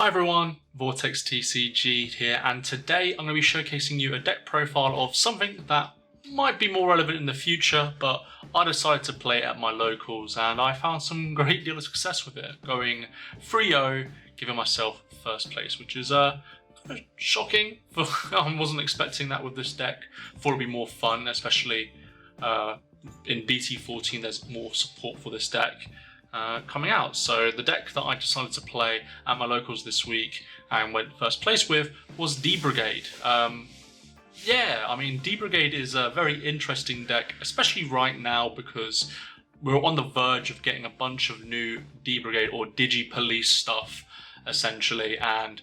Hi everyone, VortexTCG here, and today I'm going to be showcasing you a deck profile of something that might be more relevant in the future, but I decided to play it at my locals and I found some great deal of success with it, going 3-0, giving myself first place, which is kind of shocking. I wasn't expecting that with this deck. Thought it'd be more fun, especially in BT14 there's more support for this deck coming out. So the deck that I decided to play at my locals this week and went first place with was D-Brigade. Yeah, I mean, D-Brigade is a very interesting deck, especially right now because we're on the verge of getting a bunch of new D-Brigade or Digi-Police stuff, essentially, and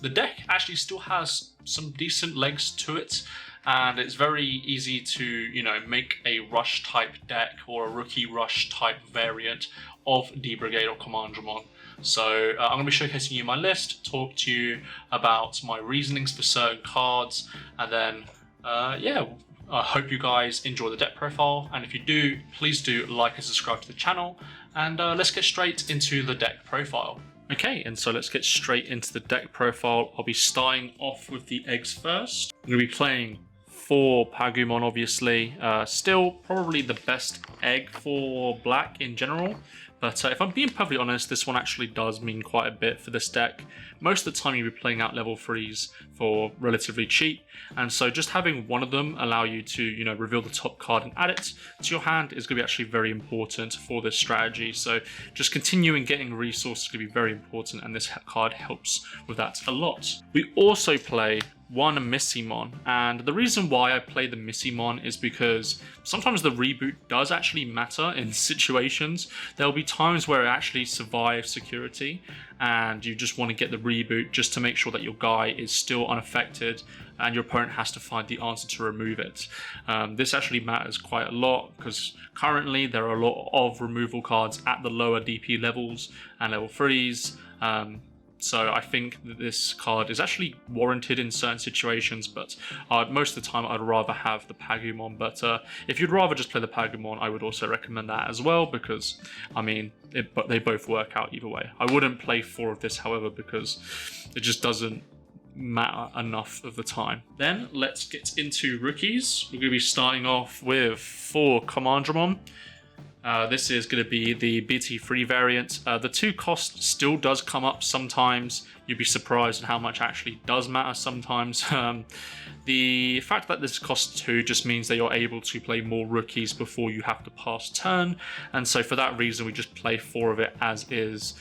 the deck actually still has some decent legs to it, and it's very easy to, you know, make a rush type deck or a rookie rush type variant of D-Brigade or Commandramon. So I'm going to be showcasing you my list, talk to you about my reasonings for certain cards, and then yeah, I hope you guys enjoy the deck profile, and if you do, please do like and subscribe to the channel, and let's get straight into the deck profile. Okay, and so let's get straight into the deck profile. I'll be starting off with the eggs first. I'm going to be playing 4 Pagumon, obviously. Still probably the best egg for black in general, but if I'm being perfectly honest, this one actually does mean quite a bit for this deck. Most of the time you'll be playing out level 3s for relatively cheap, and so just having one of them allow you to, you know, reveal the top card and add it to your hand is going to be actually very important for this strategy. So just continuing getting resources is going to be very important, and this card helps with that a lot. We also play one Missimon, and the reason why I play the Missimon is because sometimes the reboot does actually matter in situations. There'll be times where it actually survives security and you just want to get the reboot just to make sure that your guy is still unaffected and your opponent has to find the answer to remove it. This actually matters quite a lot because currently there are a lot of removal cards at the lower DP levels and level 3s. So I think that this card is actually warranted in certain situations, but most of the time I'd rather have the Pagumon. But if you'd rather just play the Pagumon, I would also recommend that as well, because, I mean, they both work out either way. I wouldn't play 4 of this, however, because it just doesn't matter enough of the time. Then let's get into rookies. We're going to be starting off with 4 Commandramon. This is going to be the BT3 variant. The 2 cost still does come up sometimes. You'd be surprised at how much actually does matter sometimes. The fact that this costs 2 just means that you're able to play more rookies before you have to pass turn, and so for that reason we just play 4 of it as is.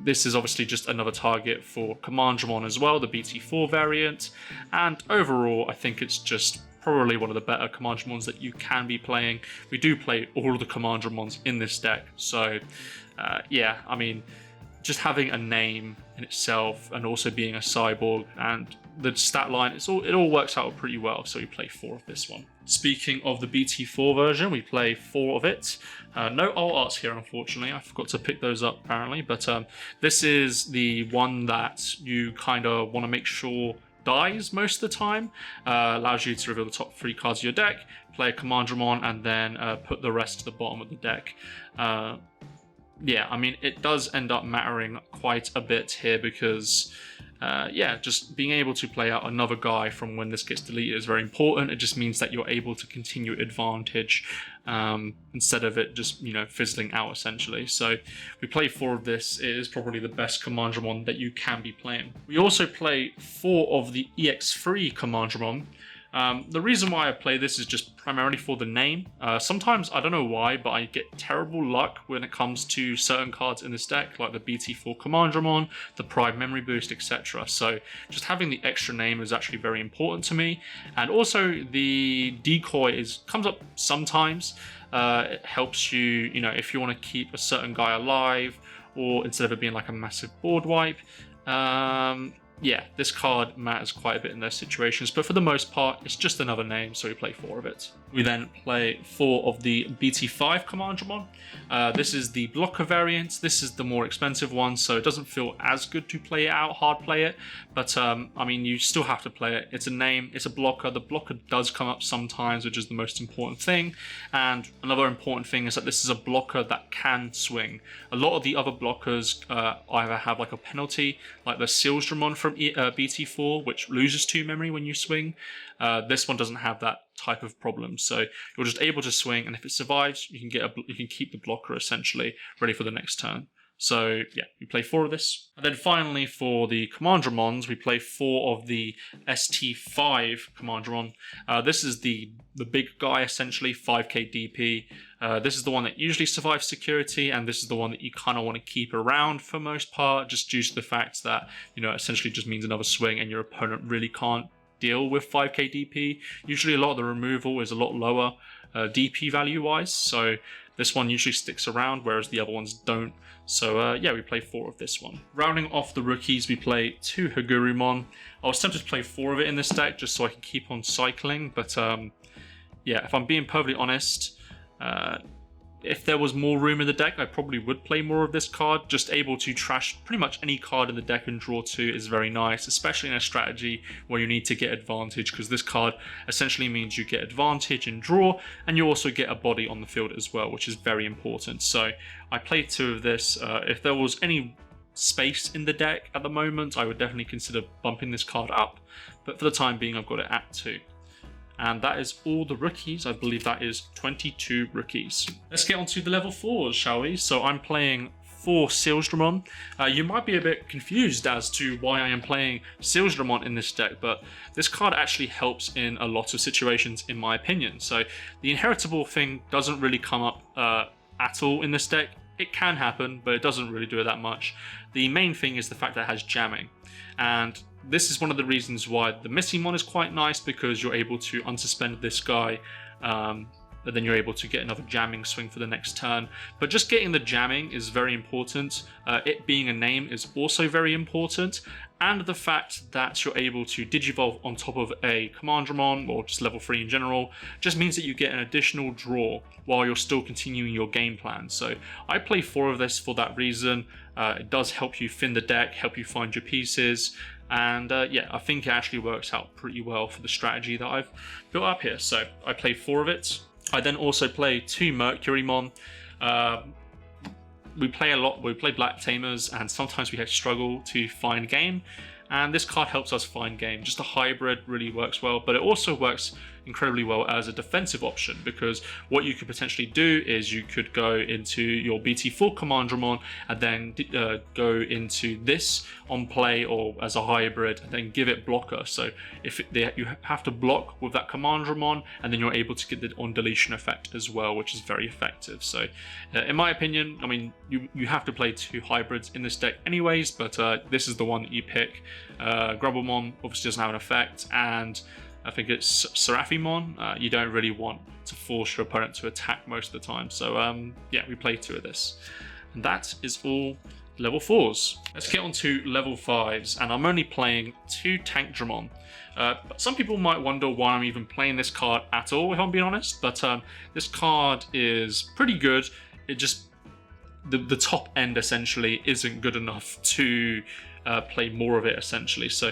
This is obviously just another target for Commandramon as well, the BT4 variant, and overall I think it's just probably one of the better Commandramons that you can be playing. We do play all of the Commandramons in this deck, so yeah, I mean, just having a name in itself and also being a cyborg and the stat line, it all works out pretty well, so we play 4 of this one. Speaking of the BT4 version, we play 4 of it. No alt arts here, unfortunately. I forgot to pick those up apparently, but this is the one that you kind of want to make sure dies most of the time. Allows you to reveal the top 3 cards of your deck, play a Commandramon, and then put the rest to the bottom of the deck. Yeah, I mean, it does end up mattering quite a bit here because yeah, just being able to play out another guy from when this gets deleted is very important. It just means that you're able to continue advantage instead of it just, you know, fizzling out essentially. So we play 4 of this. It is probably the best Commandramon that you can be playing. We also play 4 of the EX3 Commandramon. The reason why I play this is just primarily for the name. Sometimes, I don't know why, but I get terrible luck when it comes to certain cards in this deck, like the BT4 Commandramon, the Prime Memory Boost, etc. So just having the extra name is actually very important to me. And also the decoy comes up sometimes. It helps you, you know, if you want to keep a certain guy alive, or instead of it being like a massive board wipe. yeah, this card matters quite a bit in those situations, but for the most part, it's just another name, so we play 4 of it. We then play 4 of the BT5 Commandramon. This is the blocker variant. This is the more expensive one, so it doesn't feel as good to play it out, hard play it, but I mean, you still have to play it. It's a name, it's a blocker. The blocker does come up sometimes, which is the most important thing, and another important thing is that this is a blocker that can swing. A lot of the other blockers either have like a penalty, like the Sealsdramon from BT4, which loses 2 memory when you swing. This one doesn't have that type of problem, so you're just able to swing, and if it survives, you can keep the blocker essentially ready for the next turn. So yeah, we play 4 of this. And then finally for the Commandramons, we play 4 of the ST5 Commandramon. This is the big guy essentially, 5k DP. This is the one that usually survives security, and this is the one that you kind of want to keep around for most part, just due to the fact that, you know, essentially just means another swing and your opponent really can't deal with 5k DP. Usually a lot of the removal is a lot lower DP value wise, so this one usually sticks around, whereas the other ones don't. So yeah, we play 4 of this one. Rounding off the rookies, we play 2 Hagurumon. I was tempted to play 4 of it in this deck just so I can keep on cycling, but yeah, if I'm being perfectly honest, if there was more room in the deck, I probably would play more of this card. Just able to trash pretty much any card in the deck and draw 2 is very nice, especially in a strategy where you need to get advantage, because this card essentially means you get advantage in draw, and you also get a body on the field as well, which is very important. So I played 2 of this. If there was any space in the deck at the moment, I would definitely consider bumping this card up, but for the time being, I've got it at 2. And that is all the rookies. I believe that is 22 rookies. Let's get on to the level 4s, shall we? So I'm playing 4 Sealsdramon. You might be a bit confused as to why I am playing Sealsdramon in this deck, but this card actually helps in a lot of situations, in my opinion. So the inheritable thing doesn't really come up at all in this deck. It can happen, but it doesn't really do it that much. The main thing is the fact that it has jamming, and this is one of the reasons why the missing one is quite nice, because you're able to unsuspend this guy, but then you're able to get another jamming swing for the next turn. But just getting the jamming is very important. It being a name is also very important, and the fact that you're able to Digivolve on top of a Commandramon, or just level 3 in general, just means that you get an additional draw while you're still continuing your game plan. So I play 4 of this for that reason. It does help you thin the deck, help you find your pieces, and yeah, I think it actually works out pretty well for the strategy that I've built up here. So I play 4 of it. I then also play 2 Mercurymon. We play a lot, we play Black Tamers, and sometimes we struggle to find game, and this card helps us find game. Just a hybrid really works well, but it also works incredibly well as a defensive option, because what you could potentially do is you could go into your BT4 Commandramon and then go into this on play or as a hybrid, and then give it blocker. So if you have to block with that Commandramon, and then you're able to get the on deletion effect as well, which is very effective. So in my opinion, I mean, you have to play 2 hybrids in this deck anyways, but this is the one that you pick. Grumblemon obviously doesn't have an effect, and I think it's Seraphimon. You don't really want to force your opponent to attack most of the time. So yeah, we play 2 of this. And that is all level 4s. Let's get on to level 5s, and I'm only playing 2 Tankdramon. Some people might wonder why I'm even playing this card at all, if I'm being honest, but this card is pretty good. It just, the top end essentially isn't good enough to play more of it essentially. So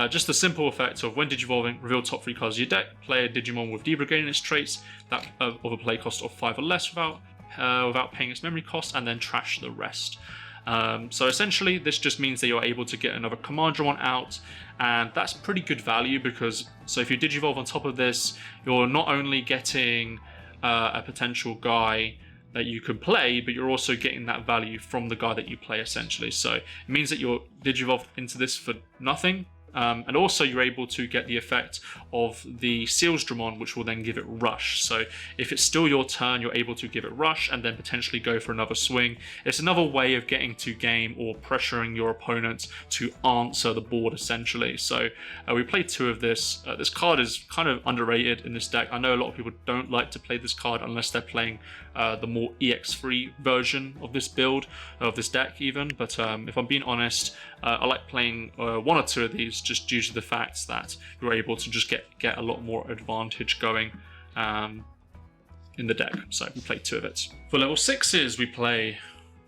just the simple effect of when digivolving, reveal top 3 cards of your deck, play a Digimon with D-Brigade in its traits that of a play cost of 5 or less without paying its memory cost, and then trash the rest. So essentially this just means that you're able to get another Commandramon out, and that's pretty good value, because so if you digivolve on top of this, you're not only getting a potential guy that you can play, but you're also getting that value from the guy that you play essentially. So it means that you're digivolved into this for nothing, And also you're able to get the effect of the Sealsdramon, which will then give it rush. So if it's still your turn, you're able to give it rush and then potentially go for another swing. It's another way of getting to game or pressuring your opponent to answer the board essentially. So we played 2 of this. This card is kind of underrated in this deck. I know a lot of people don't like to play this card unless they're playing the more EX3 version of this build, of this deck even. But if I'm being honest, I like playing 1 or 2 of these just due to the fact that you're able to just get a lot more advantage going in the deck. So we play 2 of it. For level 6s, we play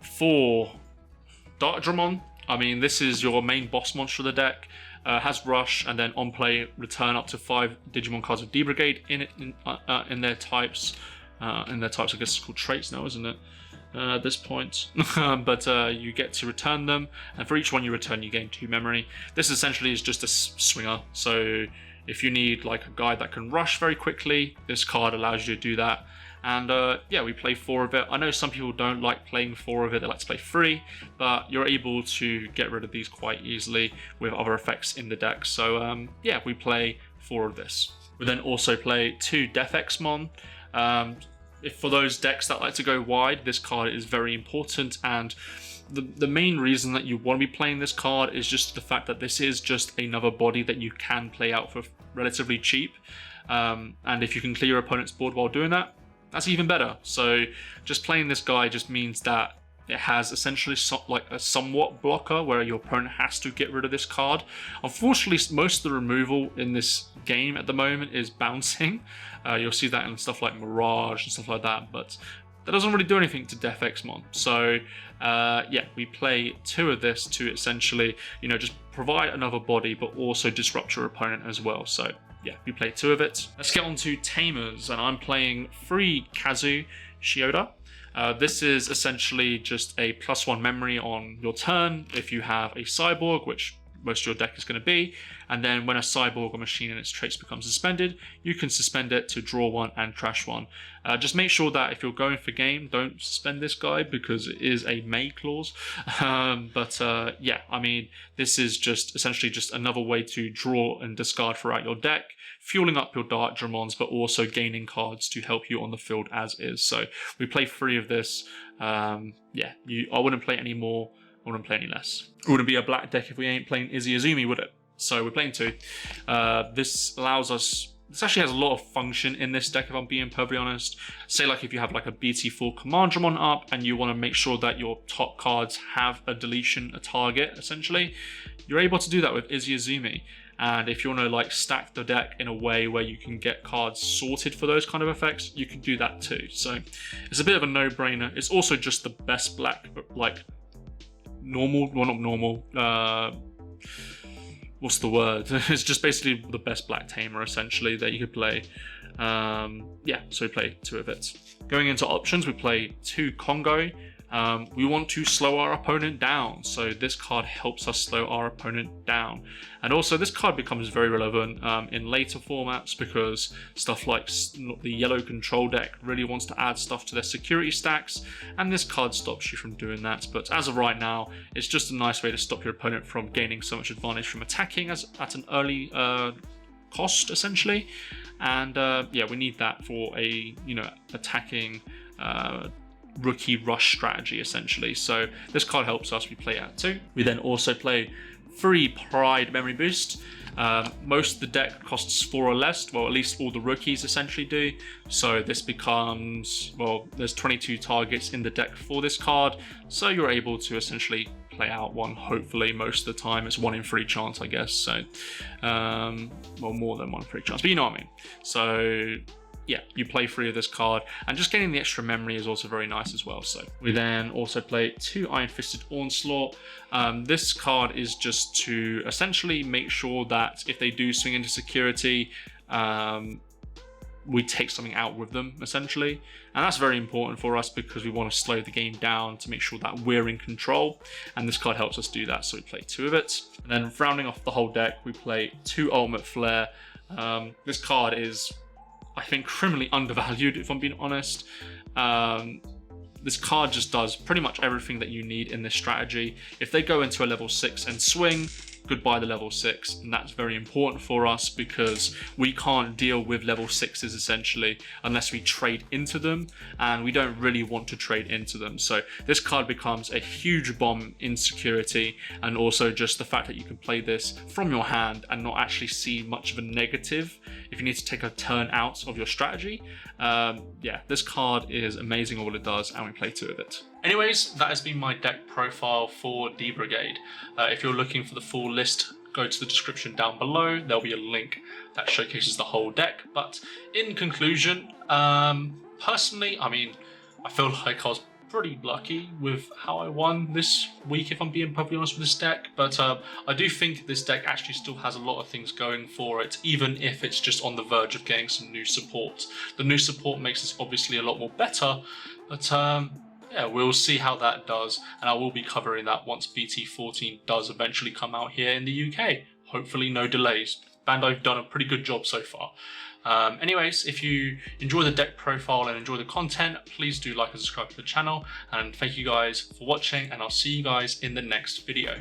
4 Darkdramon. I mean, this is your main boss monster of the deck. Has rush, and then on play, return up to 5 Digimon cards of D-Brigade in their types. I guess it's called traits now, isn't it? At this point. But you get to return them, and for each one you return you gain 2 memory. This essentially is just a swinger, so if you need like a guy that can rush very quickly, this card allows you to do that. And yeah, we play 4 of it. I know some people don't like playing 4 of it, they like to play 3, but you're able to get rid of these quite easily with other effects in the deck. So yeah, we play 4 of this. We then also play 2 Defexmon. If for those decks that like to go wide, this card is very important, and the main reason that you want to be playing this card is just the fact that this is just another body that you can play out for relatively cheap, and if you can clear your opponent's board while doing that, that's even better. So just playing this guy just means that it has essentially like a somewhat blocker where your opponent has to get rid of this card. Unfortunately, most of the removal in this game at the moment is bouncing. You'll see that in stuff like Mirage and stuff like that, but that doesn't really do anything to Defexmon. So yeah, we play 2 of this to essentially, you know, just provide another body, but also disrupt your opponent as well. So yeah, we play 2 of it. Let's get on to Tamers, and I'm playing 3 Kazu Shioda. This is essentially just a +1 memory on your turn if you have a cyborg, which most of your deck is going to be, and then when a cyborg or machine and its traits become suspended, you can suspend it to draw 1 and trash 1. Just make sure that if you're going for game, don't suspend this guy because it is a may clause. But yeah, I mean, this is just essentially just another way to draw and discard throughout your deck, fueling up your Darkdramons, but also gaining cards to help you on the field as is. So we play 3 of this. Yeah, I wouldn't play any more. I wouldn't play any less. It wouldn't be a black deck if we ain't playing Izzy Azumi, would it? So we're playing 2. This allows us... This actually has a lot of function in this deck, if I'm being perfectly honest. Say like if you have like a BT4 Commandramon up and you want to make sure that your top cards have a deletion, a target, essentially, you're able to do that with Izzy Azumi. And if you want to like stack the deck in a way where you can get cards sorted for those kind of effects, you can do that too. So it's a bit of a no-brainer. It's also just the best black, like normal, well not normal, what's the word? It's just basically the best black tamer essentially that you could play. Yeah, so we play 2 of it. Going into options, we play 2 Congo. We want to slow our opponent down, so this card helps us slow our opponent down. And also this card becomes very relevant in later formats because stuff like the yellow control deck really wants to add stuff to their security stacks, and this card stops you from doing that. But as of right now, it's just a nice way to stop your opponent from gaining so much advantage from attacking at an early cost essentially. And yeah, we need that for a, you know, attacking rookie rush strategy essentially. So this card helps us. We play out 2. We then also play 3 Pride Memory Boost. Most of the deck costs 4 or less, well at least all the rookies essentially do. So this becomes, well, there's 22 targets in the deck for this card, so you're able to essentially play out 1, hopefully most of the time. It's 1 in 3 chance, I guess. So well, more than 1 in 3 chance, but you know what I mean. So yeah, you play 3 of this card, and just getting the extra memory is also very nice as well. So we then also play 2 Iron Fisted Onslaught. This card is just to essentially make sure that if they do swing into security, we take something out with them essentially, and that's very important for us because we want to slow the game down to make sure that we're in control, and this card helps us do that. So we play 2 of it, and then rounding off the whole deck, we play 2 Ultimate Flare. This card is, I think, criminally undervalued, if I'm being honest. This card just does pretty much everything that you need in this strategy. If they go into a level 6 and swing, goodbye the level 6, and that's very important for us because we can't deal with level 6s essentially unless we trade into them, and we don't really want to trade into them. So this card becomes a huge bomb in security, and also just the fact that you can play this from your hand and not actually see much of a negative if you need to take a turn out of your strategy. Yeah, this card is amazing at what it does, and we play 2 of it. Anyways, that has been my deck profile for D-Brigade. If you're looking for the full list, go to the description down below. There'll be a link that showcases the whole deck. But in conclusion, personally, I mean, I feel like I was pretty lucky with how I won this week, if I'm being perfectly honest with this deck. But I do think this deck actually still has a lot of things going for it, even if it's just on the verge of getting some new support. The new support makes this obviously a lot more better, but yeah, we'll see how that does, and I will be covering that once BT14 does eventually come out here in the UK. Hopefully no delays. Bandai have done a pretty good job so far. Anyways, if you enjoy the deck profile and enjoy the content, please do like and subscribe to the channel, and thank you guys for watching, and I'll see you guys in the next video.